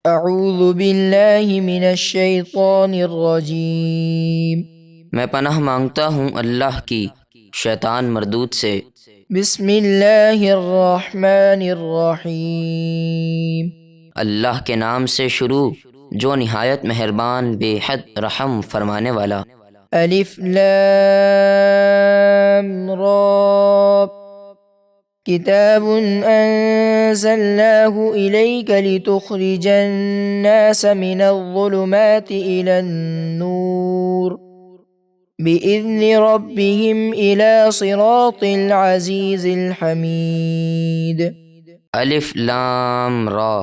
اعوذ باللہ من الشیطان الرجیم۔ میں پناہ مانگتا ہوں اللہ کی شیطان مردود سے۔ بسم اللہ الرحمن الرحیم۔ اللہ کے نام سے شروع جو نہایت مہربان بے حد رحم فرمانے والا۔ الف لام را کتاب انزلناه الیک لتخرج الناس من الظلمات الى النور بإذن ربهم الى صراط العزیز الحمید۔ الف لام را،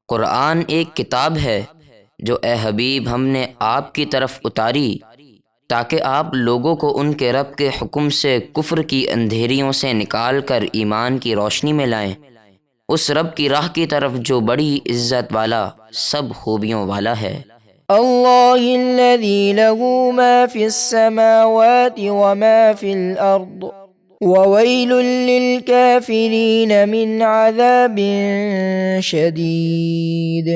قرآن ایک کتاب ہے جو اے حبیب ہم نے آپ کی طرف اتاری تاکہ آپ لوگوں کو ان کے رب کے حکم سے کفر کی اندھیریوں سے نکال کر ایمان کی روشنی میں لائیں، اس رب کی راہ کی طرف جو بڑی عزت والا سب خوبیوں والا ہے۔ اللہ الذی له ما فی السماوات وما فی الارض وویل للکافرین من عذاب شدید۔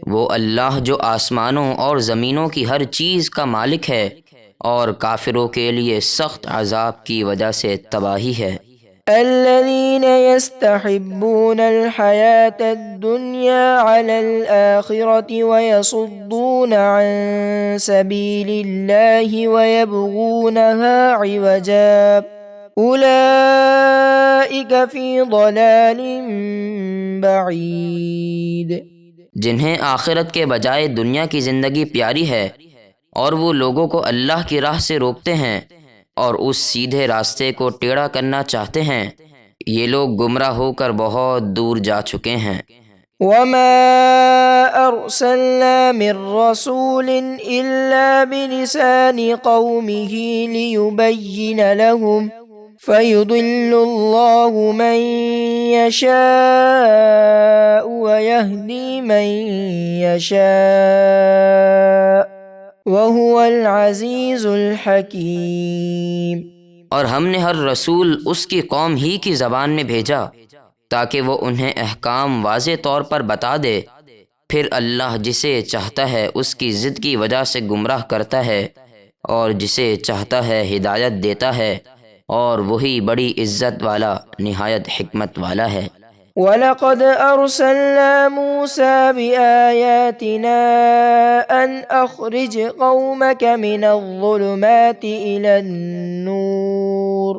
وہ اللہ جو آسمانوں اور زمینوں کی ہر چیز کا مالک ہے اور کافروں کے لیے سخت عذاب کی وجہ سے تباہی ہے۔ الذين يستحبون الحياة الدنيا على الآخرة ويصدون عن سبيل الله ويبغونها عوجا أولئك في ضلال بعيد۔ جنہیں آخرت کے بجائے دنیا کی زندگی پیاری ہے اور وہ لوگوں کو اللہ کی راہ سے روکتے ہیں اور اس سیدھے راستے کو ٹیڑھا کرنا چاہتے ہیں، یہ لوگ گمراہ ہو کر بہت دور جا چکے ہیں۔ وما أرسلنا من رسول إلا بلسان قومه ليبين لهم فيضل الله من يشاء ويهدي من يشاء وهو العزيز الحكيم۔ اور ہم نے ہر رسول اس کی قوم ہی کی زبان میں بھیجا تاکہ وہ انہیں احکام واضح طور پر بتا دے، پھر اللہ جسے چاہتا ہے اس کی ضد کی وجہ سے گمراہ کرتا ہے اور جسے چاہتا ہے ہدایت دیتا ہے، اور وہی بڑی عزت والا نہایت حکمت والا ہے۔ وَلَقَدْ أَرْسَلْنَا مُوسَى بِآيَاتِنَا أَنْ أَخْرِجْ قَوْمَكَ مِنَ الظُّلُمَاتِ إِلَى النُّورِ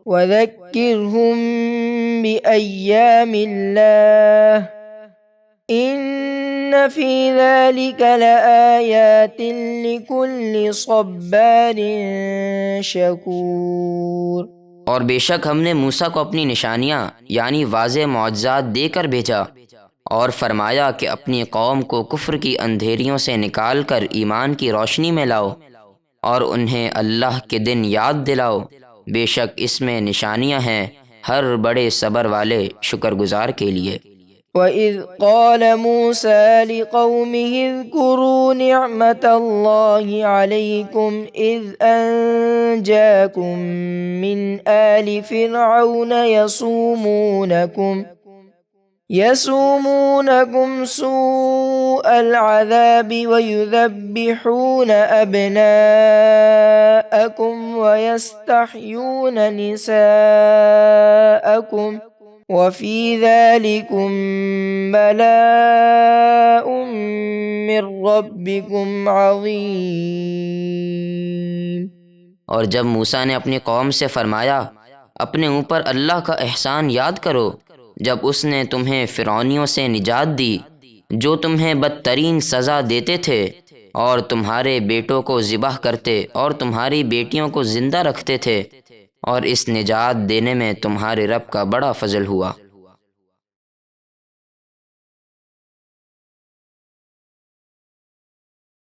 وَذَكِّرْهُم بِأَيَّامِ اللَّهِ إِنَّ فِي ذَلِكَ لَآيَاتٍ لِكُلِّ صَبَّارٍ شَكُورٍ۔ اور بے شک ہم نے موسیٰ کو اپنی نشانیاں یعنی واضح معجزات دے کر بھیجا اور فرمایا کہ اپنی قوم کو کفر کی اندھیریوں سے نکال کر ایمان کی روشنی میں لاؤ اور انہیں اللہ کے دن یاد دلاؤ، بے شک اس میں نشانیاں ہیں ہر بڑے صبر والے شکر گزار کے لیے۔ وَإِذْ قَالَ مُوسَى لِقَوْمِهِ اذْكُرُوا نِعْمَةَ اللَّهِ عَلَيْكُمْ إِذْ أَنْجَاكُمْ مِنْ آلِ فِرْعَوْنَ يَسُومُونَكُمْ سُوءَ الْعَذَابِ وَيُذَبِّحُونَ أَبْنَاءَكُمْ وَيَسْتَحْيُونَ نِسَاءَكُمْ وَفِي ذَلِكُمْ بَلَاءٌ مِّن رَّبِّكُمْ عَظِيمٌ۔ اور جب موسیٰ نے اپنی قوم سے فرمایا اپنے اوپر اللہ کا احسان یاد کرو جب اس نے تمہیں فرعونیوں سے نجات دی جو تمہیں بدترین سزا دیتے تھے اور تمہارے بیٹوں کو ذبح کرتے اور تمہاری بیٹیوں کو زندہ رکھتے تھے، اور اس نجات دینے میں تمہارے رب کا بڑا فضل ہوا۔